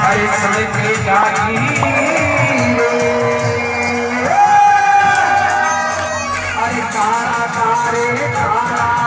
Hãy subscribe cho kênh Ghiền Mì Gõ để không bỏ lỡ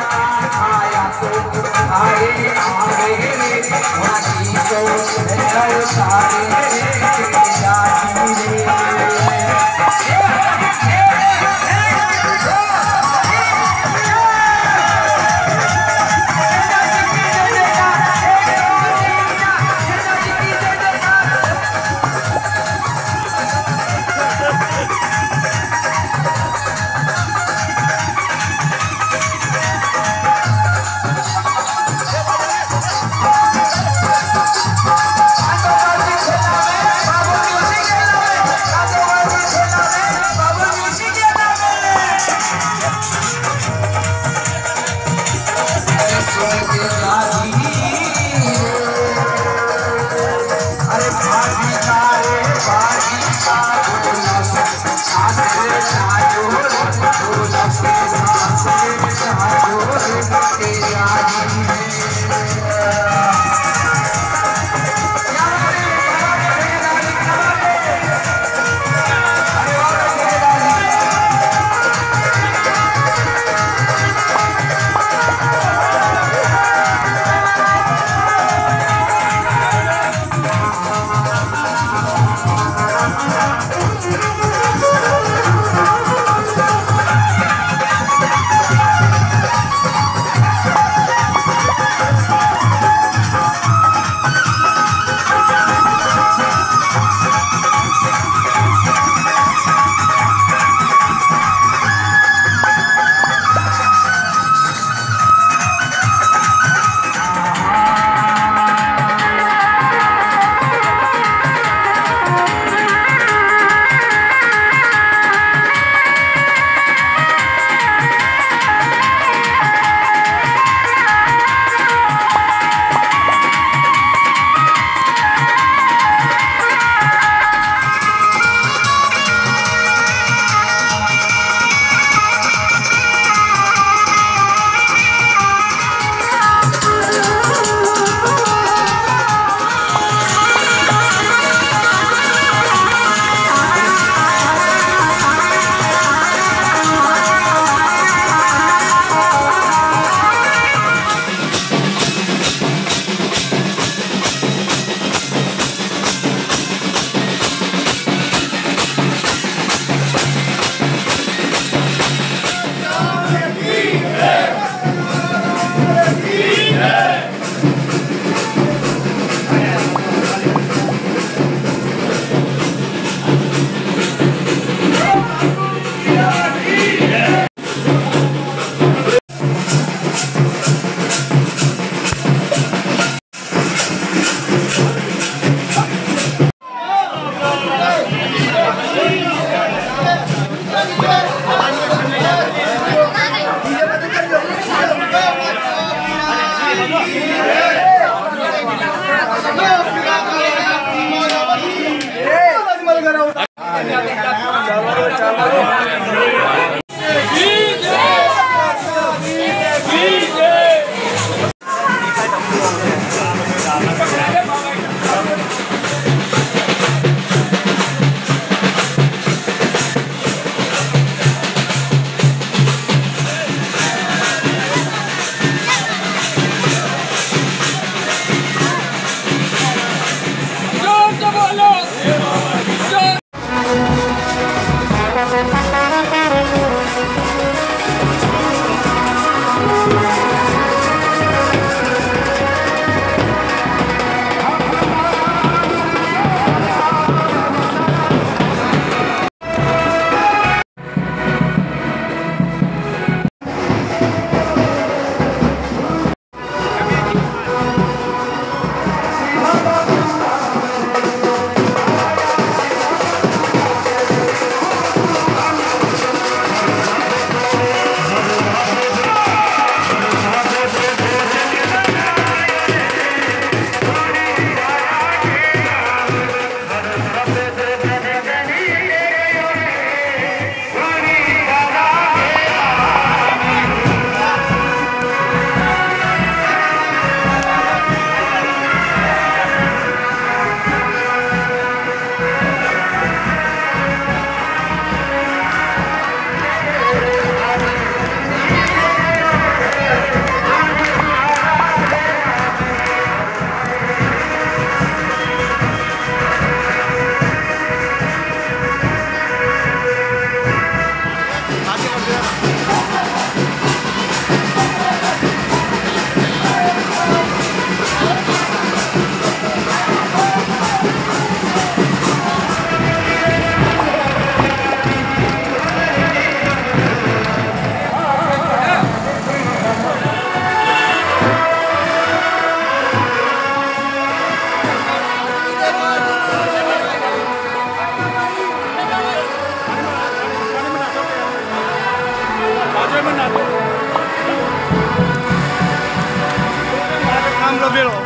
ले लो।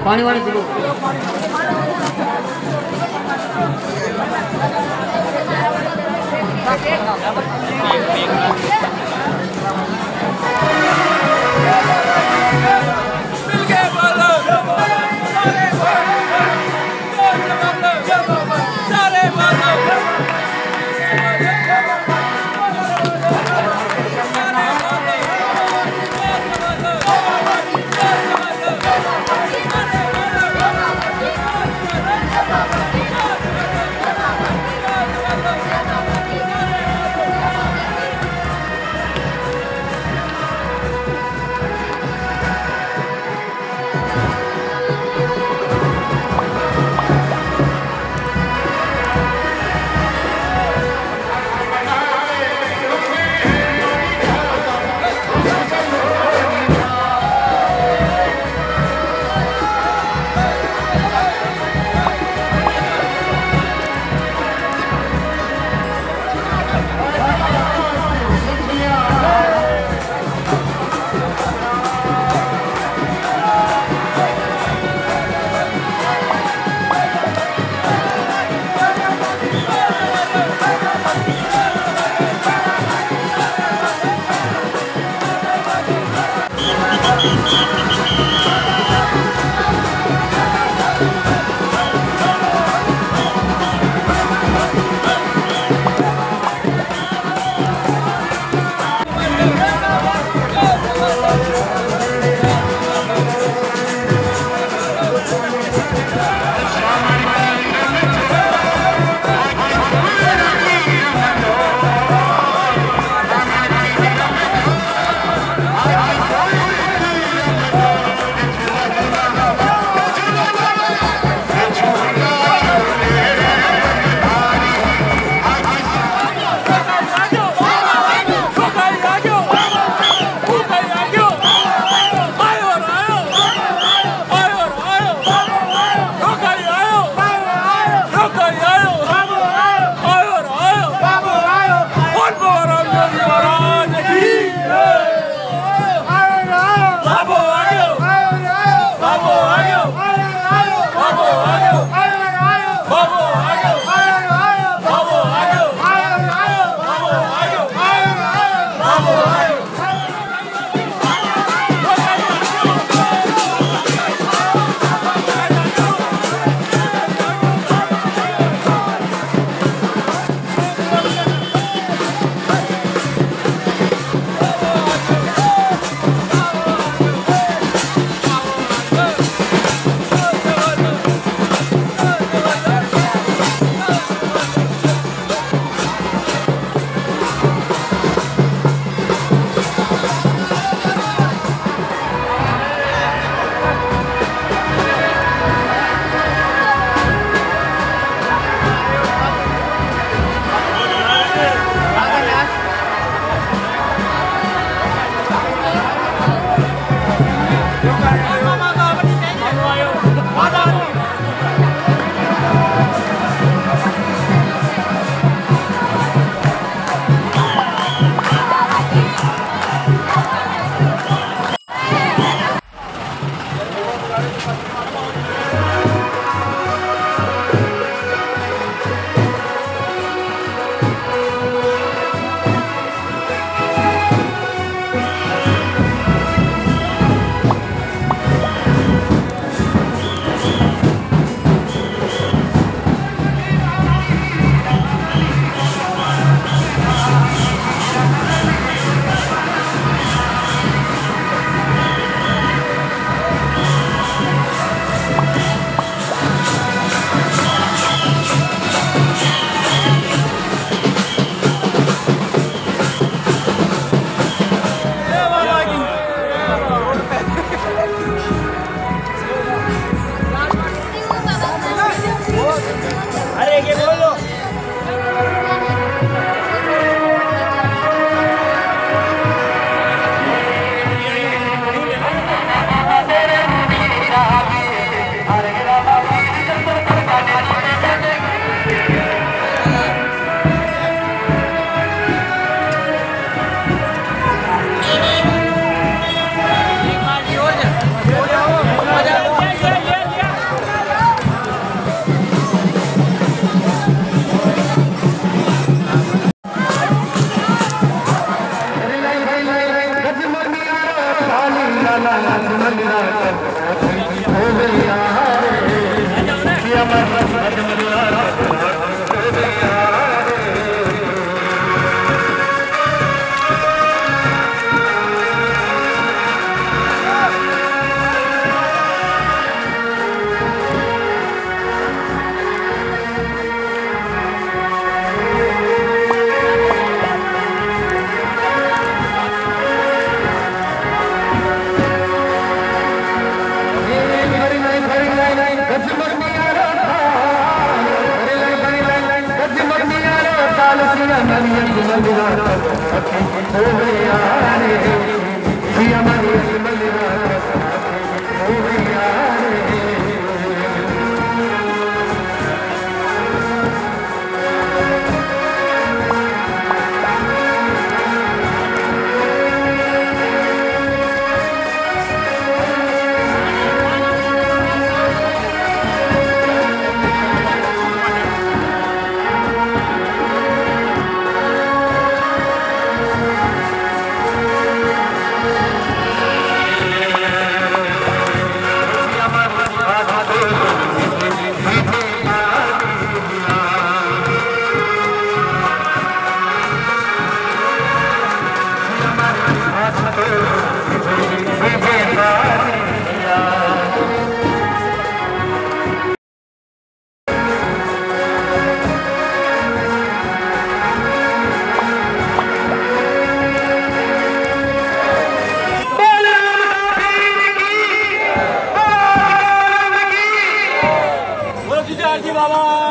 पानी वानी P low.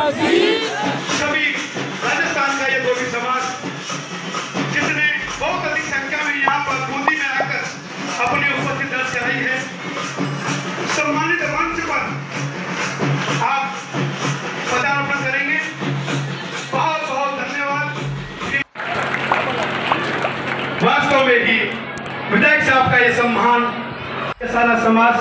सभी राजस्थान का ये गोभी समाज जिसने बहुत अधिक संख्या में यहाँ पर बूंदी में आकर अपनी उपस्थिति दर्ज कराई है, सम्मानित मंच पर आप पदार्पण करेंगे। बहुत बहुत धन्यवाद। वास्तव में ही विधायक साहब का ये सम्मान सारा समाज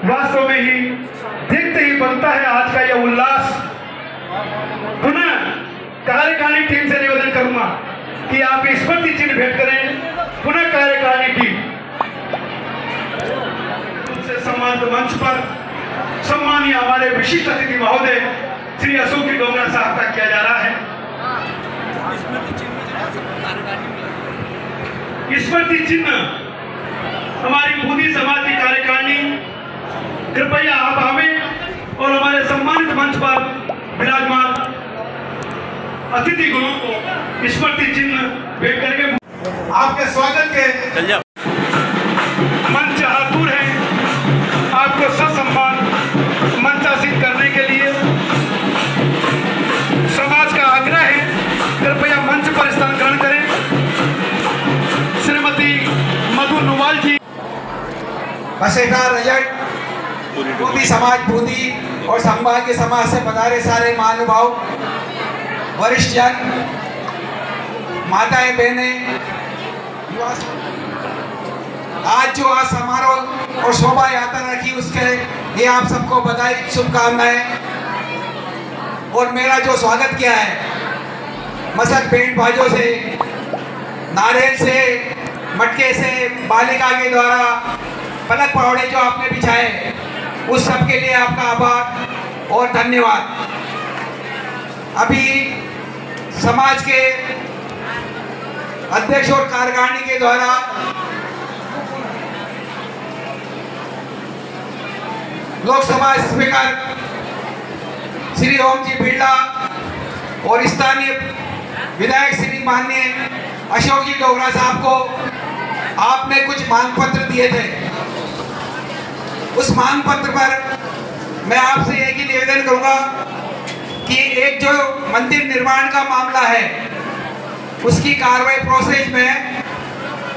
वास्तव में ही देखते ही बनता है आज का यह उल्लास। पुनः कार्यकारिणी टीम से निवेदन करूंगा कि आप स्मृति चिन्ह भेंट करें। पुनः कार्यकारिणी टीम से सम्मानित मंच पर सम्मानीय हमारे विशिष्ट अतिथि महोदय श्री अशोक डोगरा साहब का किया जा रहा है। स्मृति चिन्ह हमारी बूंदी समाज की कार्यकारिणी कृपया आप हमें और हमारे सम्मानित मंच पर विराजमान अतिथि गुरुओं को स्मृति चिन्ह भेंट करके आपके स्वागत के मंच आतुर है। आपको ससम्मान मंचासीन करने के लिए समाज का आग्रह है, कृपया मंच पर स्थान ग्रहण करें। श्रीमती मधु नुवाल जी, बसेठा रजट, बूंदी समाज बूंदी और संभाग्य समाज से पधारे सारे महानुभाव, वरिष्ठ जन, माताएं बहनें, आज जो आज समारोह और शोभा यात्रा रखी उसके लिए आप सबको बधाई, शुभकामनाएं। और मेरा जो स्वागत किया है मसक पेंट बाजों से, नारियल से, मटके से, बालिका के द्वारा पलक पौड़े जो आपने बिछाए, उस सब के लिए आपका आभार और धन्यवाद। अभी समाज के अध्यक्ष और कार्यकारिणी के द्वारा लोकसभा स्पीकर श्री ओम जी बिरला और स्थानीय विधायक श्री माननीय अशोक जी डोगरा साहब को आपने कुछ मांग पत्र दिए थे। उस मांग पत्र पर मैं आपसे एक ही निवेदन करूंगा कि एक जो मंदिर निर्माण का मामला है उसकी कार्रवाई प्रोसेस में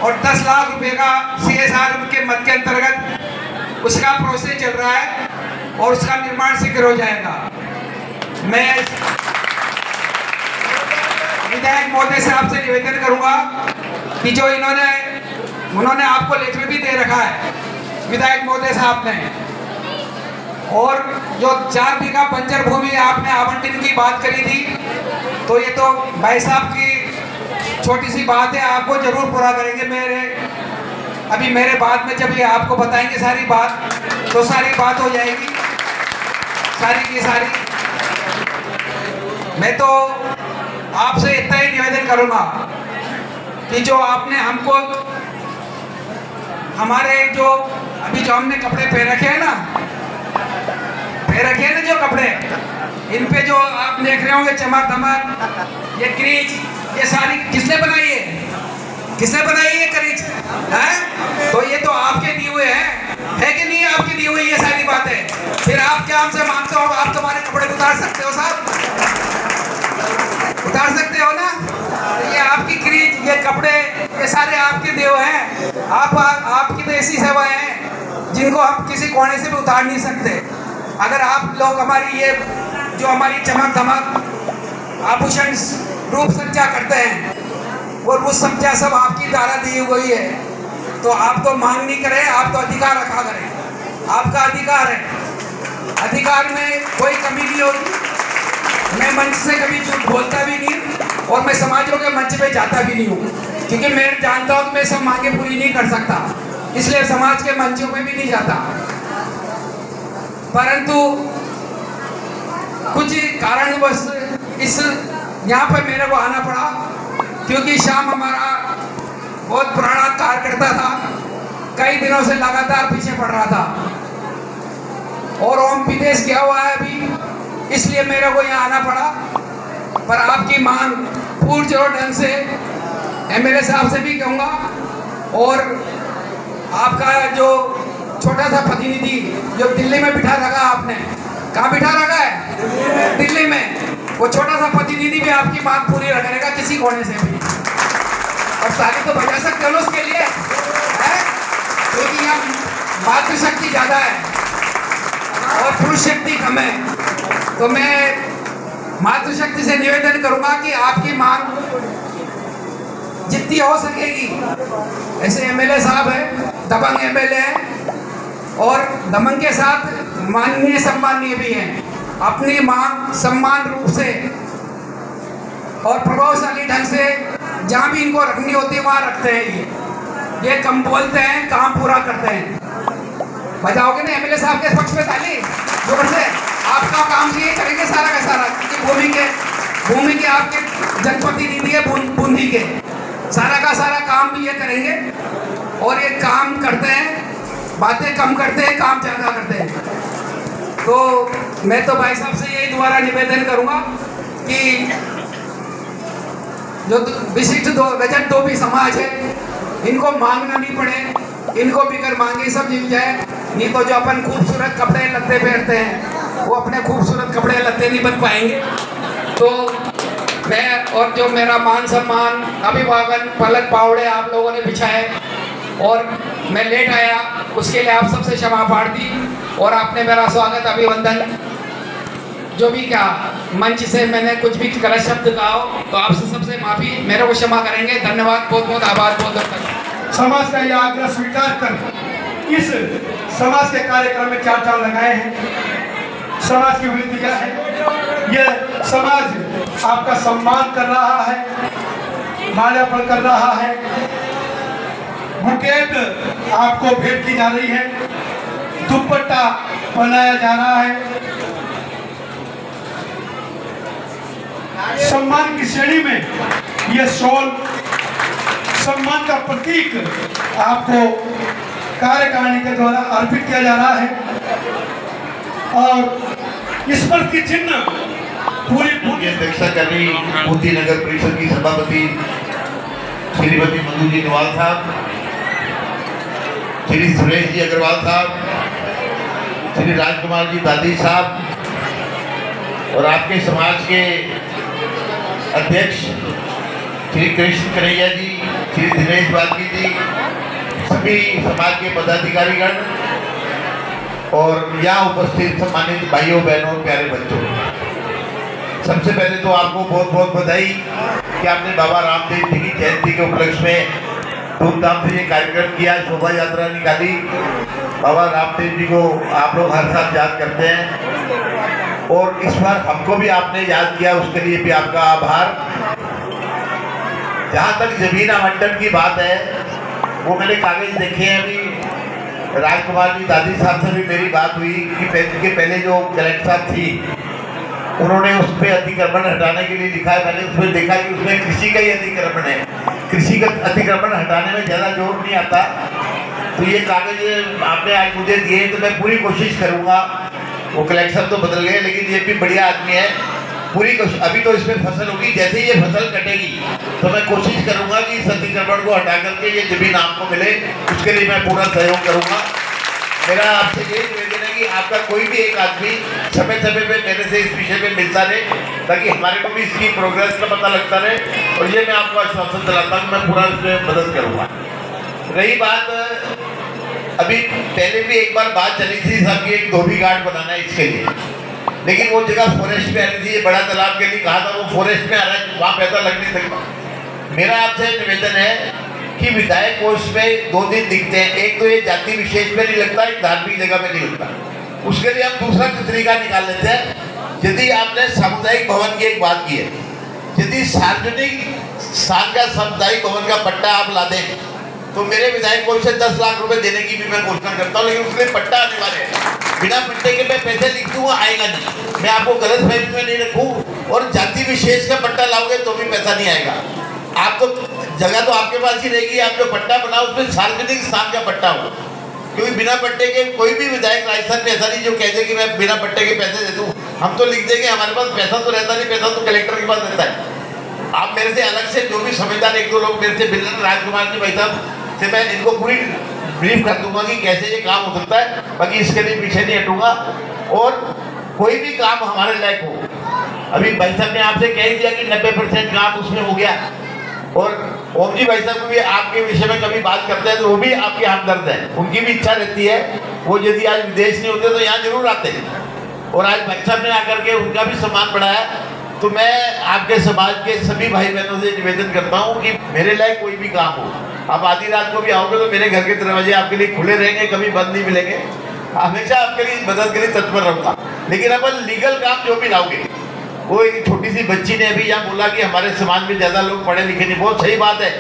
और 10 लाख रुपए का CSR के मद के अंतर्गत उसका प्रोसेस चल रहा है। और उसका निर्माण शीघ्र हो जाएगा। मैं विधायक महोदय से आपसे निवेदन करूंगा कि जो उन्होंने आपको लेटर भी दे रखा है विधायक महोदय साहब ने, और जो 4 बीघा बंजर भूमि आपने आवंटन की बात करी थी, तो ये तो भाई साहब की छोटी सी बात है, आपको जरूर पूरा करेंगे। अभी मेरे बाद में जब ये आपको बताएंगे सारी बात, तो सारी बात हो जाएगी, सारी की सारी। मैं तो आपसे इतना ही निवेदन करूंगा कि जो आपने हमको हमारे जो अभी जो हमने कपड़े पहन रखे हैं ना, जो कपड़े, इन पे जो आप देख रहे होंगे चमक धमक, ये क्रीज, ये सारी किसने बनाई है? किसने बनाई है क्रीज? है तो ये तो आपके दिए हुए हैं, है कि नहीं? आपकी दी हुई ये सारी बातें, फिर आप क्या हमसे मांगते हो? आप तुम्हारे कपड़े उतार सकते हो साहब? उतार सकते हो ना? ये आपकी क्रीज, ये कपड़े, ये सारे आपके देव हैं। आपकी तो ऐसी सेवाएं हैं जिनको हम किसी कोने से भी उतार नहीं सकते। अगर आप लोग हमारी ये जो हमारी चमक धमक आभूषण रूप सज्जा करते हैं, वो रूप सज्जा सब आपकी द्वारा दी हुई है, तो आप तो मांग नहीं करें, आप तो अधिकार रखा करें। आपका अधिकार है, अधिकार में कोई कमी नहीं होगी। मैं मंच से कभी झूठ बोलता भी नहीं, और मैं समाजों के मंच पे जाता भी नहीं हूँ, क्योंकि मैं जानता हूँ कि मैं सब मांगे पूरी नहीं कर सकता, इसलिए समाज के मंचों पे भी नहीं जाता। परंतु कुछ कारणवश इस यहाँ पर मेरे को आना पड़ा, क्योंकि श्याम हमारा बहुत पुराना कार्यकर्ता था, कई दिनों से लगातार पीछे पड़ रहा था, और ओम विदेश गया हुआ है अभी, इसलिए मेरे को यहाँ आना पड़ा। पर आपकी मांग पूर्ण ढंग से एमएलए साहब से भी कहूँगा, और आपका जो छोटा सा प्रतिनिधि जो दिल्ली में बिठा रखा आपने, कहाँ बिठा रखा है? दिल्ली में। वो छोटा सा प्रतिनिधि भी आपकी मांग पूरी रखेगा किसी कोने से भी, और ताली तो बजा सकते हो उसके लिए, है? क्योंकि यहाँ मातृशक्ति ज़्यादा है और पुरुष शक्ति कम है। तो मैं मातृशक्ति से निवेदन करूंगा कि आपकी मांग जितनी हो सकेगी, ऐसे एमएलए साहब है, दबंग एमएलए है, और दबंग के साथ माननीय सम्माननीय भी हैं, अपनी मांग सम्मान रूप से और प्रभावशाली ढंग से जहाँ भी इनको रखनी होती है वहाँ रखते हैं। ये कम बोलते हैं, काम पूरा करते हैं। बजाओगे ना एमएलए साहब के पक्ष में ताली जोर से? आपका काम ये करेंगे सारा का सारा, क्योंकि भूमि के आपके जनप्रतिनिधि है बूंदी के, सारा का सारा काम भी ये करेंगे, और ये काम करते हैं, बातें कम करते हैं, काम ज़्यादा करते हैं। तो मैं तो भाई साहब से यही दोबारा निवेदन करूँगा कि जो विशिष्ट रजत धोबी समाज है, इनको मांगना नहीं पड़े, इनको बिगर मांगे सब मिल जाए। नहीं तो जो अपन खूबसूरत कपड़े लत्ते पहनते हैं, वो अपने खूबसूरत कपड़े लत्ते नहीं बन पाएंगे। तो मैं और जो मेरा मान सम्मान अभिभावन पलक पावड़े आप लोगों ने बिछाए, और मैं लेट आया, उसके लिए आप सबसे क्षमा प्रार्थी, और आपने मेरा स्वागत अभिवंदन जो भी कहा, मंच से मैंने कुछ भी गलत शब्द कहा हो तो आपसे सबसे माफ़ी, मेरे को क्षमा करेंगे। धन्यवाद, बहुत बहुत आभार, बहुत बहुत। समाज का यह आग्रह स्वीकार कर इस समाज के कार्यक्रम में 4 चार लगाए हैं। समाज की वृद्धि क्या है? यह समाज आपका सम्मान कर रहा है, माल्यार्पण कर रहा है, बुकेट आपको भेंट की जा रही है, दुपट्टा पहनाया जा रहा है। सम्मान की श्रेणी में यह शॉल सम्मान का प्रतीक आपको कार्यकारिणी के द्वारा अर्पित किया जा रहा है, और इस पर की चिन्ह पूरी अध्यक्षता कर रही बूंदी नगर परिषद की सभापति श्रीमती मंजू जी निवाल साहब, श्री सुरेश जी अग्रवाल साहब, श्री राजकुमार जी दादी साहब, और आपके समाज के अध्यक्ष श्री कृष्ण कन्हैया जी, श्री दिनेश बागी जी, सभी समाज के पदाधिकारीगण, और यहाँ उपस्थित सम्मानित भाइयों बहनों प्यारे बच्चों, सबसे पहले तो आपको बहुत बहुत बधाई कि आपने बाबा रामदेव जी की जयंती के उपलक्ष्य में धूमधाम से ये कार्यक्रम किया, शोभा यात्रा निकाली। बाबा रामदेव जी को आप लोग हर साल याद करते हैं और इस बार हमको भी आपने याद किया, उसके लिए भी आपका आभार। जहाँ तक जमीन आवंटन की बात है, वो मैंने कागज देखे हैं। अभी राजकुमार जी दादी साहब से भी मेरी बात हुई कि पहले जो कलेक्टर साहब थी उन्होंने उस पर अतिक्रमण हटाने के लिए लिखा है। मैंने उसमें देखा कि उसमें कृषि का ही अतिक्रमण है, कृषि का अतिक्रमण हटाने में ज़्यादा जोर नहीं आता। तो ये कागज आपने आज मुझे दिए तो मैं पूरी कोशिश करूँगा। वो कलेक्टर तो बदल गए लेकिन ये भी बढ़िया आदमी है, पूरी कोशिश। अभी तो इसमें फसल होगी, जैसे ही ये फसल कटेगी तो मैं कोशिश करूँगा कि इस अतिक्रमण को हटा करके ये जमीन आपको मिले, उसके लिए मैं पूरा सहयोग करूँगा। मेरा आपसे ये निवेदन है कि आपका कोई भी एक आदमी समय समय पे मेरे से इस विषय में मिलता रहे, ताकि हमारे को भी इसकी प्रोग्रेस का पता लगता रहे। और ये मैं आपको आश्वासन दिलाता हूँ, मैं पूरा इसमें मदद करूँगा। रही बात, अभी पहले भी एक बार बात चली थी साहब की एक धोबी घाट बनाना है इसके लिए, लेकिन वो जगह फॉरेस्ट में आ रही थी। ये बड़ा तालाब के लिए कहा था, वो फॉरेस्ट में आ रहा है, वहाँ पैसा लग नहीं सकता। मेरा आपसे निवेदन है कि विधायक कोष में 2 दिन दिखते हैं, एक तो ये जाति विशेष में नहीं लगता, एक धार्मिक जगह में नहीं लगता। उसके लिए हम दूसरा तरीका निकाल लेते हैं। यदि आपने सामुदायिक भवन की एक बात की है, यदि सार्वजनिक स्थान का सामुदायिक भवन का पट्टा आप ला दें तो मेरे विधायक कोष से 10 लाख रुपए देने की भी मैं घोषणा करता हूँ, लेकिन उसके लिए पट्टा अनिवार्य है। बिना पट्टे के मैं पैसे लिख दूंगा, आएगा नहीं। मैं आपको गलत फहमी में नहीं रखूँ। और जाति विशेष का पट्टा लाओगे तो भी पैसा नहीं आएगा। आप तो जगह तो आपके पास ही रहेगी, आप जो पट्टा बनाओ उसमें सार्वजनिक स्थान का पट्टा हो, क्योंकि बिना पट्टे के कोई भी विधायक राजस्थान में ऐसा नहीं जो कह दे कि मैं बिना पट्टे के पैसे दे दूँ। हम तो लिख देंगे, हमारे पास पैसा तो रहता नहीं, पैसा तो कलेक्टर के पास रहता है। आप मेरे से अलग से जो भी समझदार 1-2 लोग मेरे से मिल रहे हैं, राजकुमार जी भाई साहब से मैं इनको पूरी ब्रीफ कर दूंगा कि कैसे ये काम हो सकता है। बाकी इसके लिए पीछे नहीं हटूंगा। और कोई भी काम हमारे लायक हो, अभी भाई साहब ने आपसे कह दिया कि 90% काम उसमें हो गया। और ओम जी भाई साहब को भी आपके विषय में कभी बात करते हैं तो वो भी आपके हमदर्द हैं, उनकी भी इच्छा रहती है। वो यदि आज विदेश नहीं होते तो यहाँ जरूर आते हैं। और आज भाई साहब ने आकर के उनका भी सम्मान बढ़ाया। तो मैं आपके समाज के सभी भाई बहनों से निवेदन करता हूँ कि मेरे लायक कोई भी काम हो, आप आधी रात को भी आओगे तो मेरे घर के दरवाजे आपके लिए खुले रहेंगे, कभी बंद नहीं मिलेंगे। हमेशा आपके लिए मदद के लिए तत्पर रहूँगा। लेकिन अपन लीगल काम जो भी लाओगे, वो एक छोटी सी बच्ची ने अभी यहाँ बोला कि हमारे समाज में ज़्यादा लोग पढ़े लिखे नहीं। बहुत सही बात है।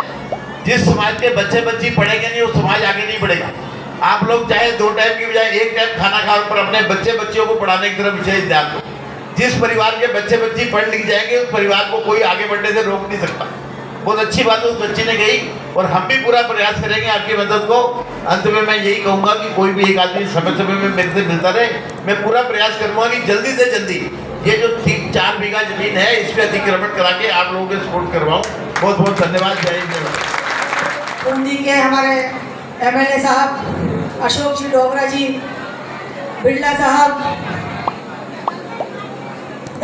जिस समाज के बच्चे बच्ची पढ़ेंगे नहीं, वो समाज आगे नहीं बढ़ेगा। आप लोग चाहे 2 टाइम की बजाय 1 टाइम खाना खाओ, पर अपने बच्चे बच्चियों को पढ़ाने की तरफ विशेष ध्यान दो। जिस परिवार के बच्चे बच्ची पढ़ लिख जाएंगे, उस परिवार को कोई आगे बढ़ने से रोक नहीं सकता। बहुत अच्छी बात उस बच्ची ने कही और हम भी पूरा प्रयास करेंगे आपकी मदद को। अंत में मैं यही कहूँगा कि कोई भी एक आदमी समय समय में मेरे से मिलता रहे। मैं पूरा प्रयास करूँगा कि जल्दी से जल्दी ये जो 3-4 बीघा जमीन है इस पर अतिक्रमण करा के आप लोगों को सपोर्ट करवाऊँ। बहुत बहुत धन्यवाद। जय हिंद। बूंदी के हमारे MLA साहब अशोक जी डोगरा जी, बिरला साहब,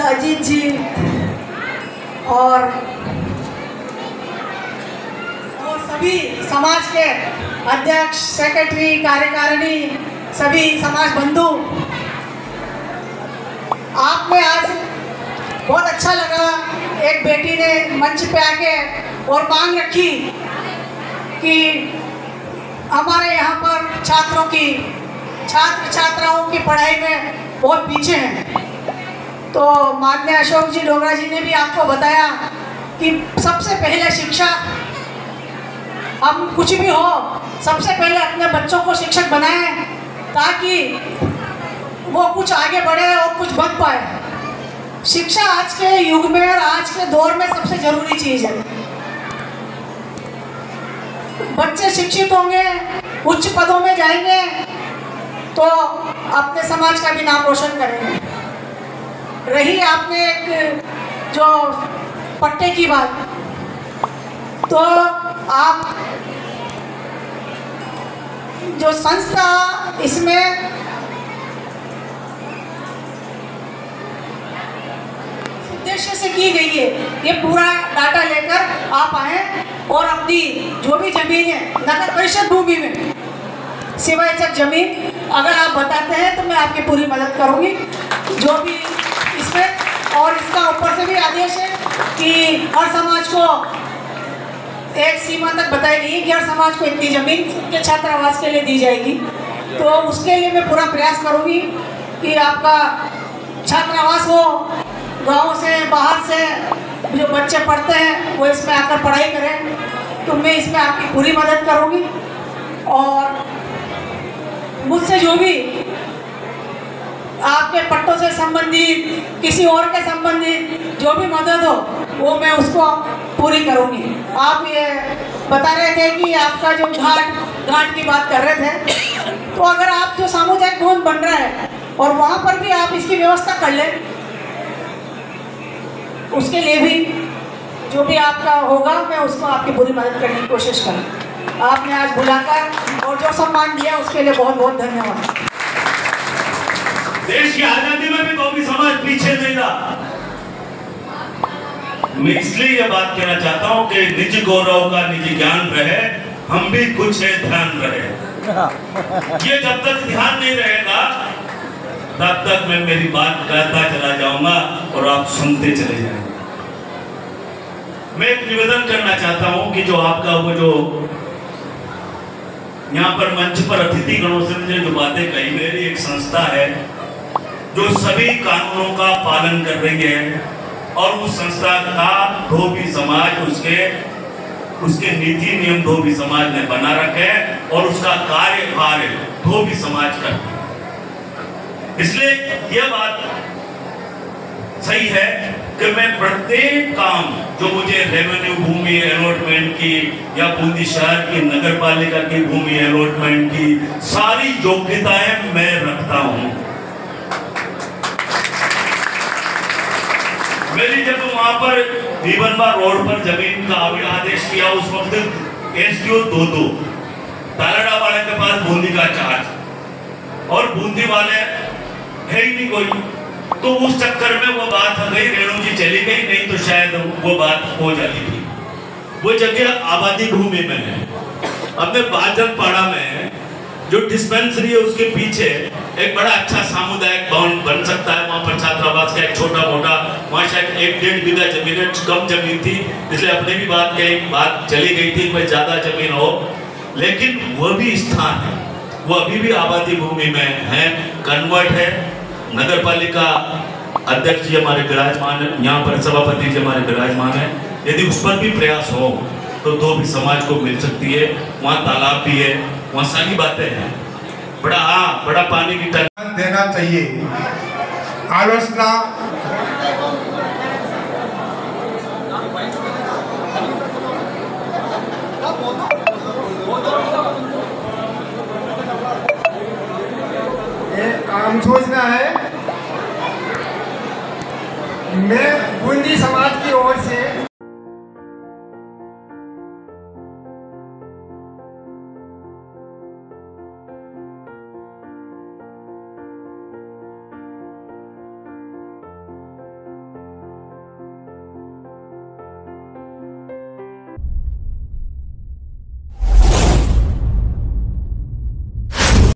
अजीत जी और सभी समाज के अध्यक्ष, सेक्रेटरी, कार्यकारिणी, सभी समाज बंधु, आप में आज बहुत अच्छा लगा। एक बेटी ने मंच पे आके और मांग रखी कि हमारे यहाँ पर छात्र छात्राओं की पढ़ाई में बहुत पीछे हैं। तो माननीय अशोक जी डोगरा जी ने भी आपको बताया कि सबसे पहले शिक्षा, हम कुछ भी हो सबसे पहले अपने बच्चों को शिक्षक बनाएं ताकि वो कुछ आगे बढ़े और कुछ बन पाए। शिक्षा आज के युग में और आज के दौर में सबसे जरूरी चीज़ है। बच्चे शिक्षित होंगे, उच्च पदों में जाएंगे तो अपने समाज का भी नाम रोशन करेंगे। रही आपने एक जो पट्टे की बात, तो आप जो संस्था इसमें उद्देश्य से की गई है, ये पूरा डाटा लेकर आप आए और अपनी जो भी जमीन है नगर परिषद भूमि में सिवाय जमीन अगर आप बताते हैं तो मैं आपकी पूरी मदद करूंगी जो भी इसमें। और इसका ऊपर से भी आदेश है कि हर समाज को एक सीमा तक बताई गई है कि हर समाज को इतनी जमीन के छात्रावास के लिए दी जाएगी। तो उसके लिए मैं पूरा प्रयास करूंगी कि आपका छात्रावास हो, गाँव से बाहर से जो बच्चे पढ़ते हैं वो इसमें आकर पढ़ाई करें। तो मैं इसमें आपकी पूरी मदद करूंगी और मुझसे जो भी आपके पट्टों से संबंधित किसी और के संबंधित जो भी मदद हो वो मैं उसको पूरी करूंगी। आप ये बता रहे थे कि आपका जो घाट की बात कर रहे थे, तो अगर आप जो सामुदायिक भवन बन रहा है और वहाँ पर भी आप इसकी व्यवस्था कर लें, उसके लिए भी जो भी आपका होगा मैं उसको आपकी पूरी मदद करने की कोशिश करूँ। आपने आज बुलाकर और जो सम्मान दिया उसके लिए बहुत बहुत धन्यवाद। देश की आजादी में भी तो भी समाज पीछे नहीं रहा। मैं इसलिए यह बात कहना चाहता हूं कि निज गौरव का निज ज्ञान रहे, हम भी कुछ है ध्यान रहे। ये जब तक ध्यान नहीं रहेगा तब तक मैं मेरी बात कहता चला जाऊंगा और आप सुनते चले जाएंगे। मैं एक निवेदन करना चाहता हूं कि जो आपका वो जो यहाँ पर मंच पर अतिथि गणों से मुझे जो बातें कही, मेरी एक संस्था है जो सभी कानूनों का पालन कर रही है और उस संस्था का धोबी समाज उसके नीति नियम धोबी समाज ने बना रखे हैं और उसका कार्य धोबी समाज का। इसलिए यह बात सही है कि मैं प्रत्येक काम जो मुझे रेवेन्यू भूमि अलॉटमेंट की या बूंदी शहर की नगर पालिका की भूमि अलॉटमेंट की सारी योग्यताएं मैं रखता हूं। मेरी जब वहां पर दीवनबा रोड पर जमीन का आदेश किया उस वक्त एसडीओ दो तालाडा वाले के पास बूंदी का चार्ज और बूंदी वाले है ही नहीं कोई। तो उस चक्कर में वो बात हो गई, रेणु जी चली गई, नहीं तो शायद वो बात हो जाती थी। वो जगह आबादी भूमि में है। अपने बाजनपाड़ा में जो डिस्पेंसरी है उसके पीछे एक बड़ा अच्छा सामुदायिक भवन बन सकता है। वहाँ पर छात्रावास का एक छोटा मोटा, वहाँ शायद 1-1.5 बीघा जमीन, कम जमीन थी इसलिए अपने भी बात चली गई थी कोई ज्यादा जमीन हो, लेकिन वह भी स्थान है, वो अभी भी आबादी भूमि में है, कन्वर्ट है। नगर पालिका अध्यक्ष जी हमारे विराजमान है, यहाँ पर सभापति जी हमारे विराजमान है। यदि उस पर भी प्रयास हो तो भी समाज को मिल सकती है। वहाँ तालाब भी है, वहाँ सारी बातें हैं। बड़ा पानी की टंकी देना चाहिए। आलोचना आम सूचना है। मैं बूंदी समाज की ओर से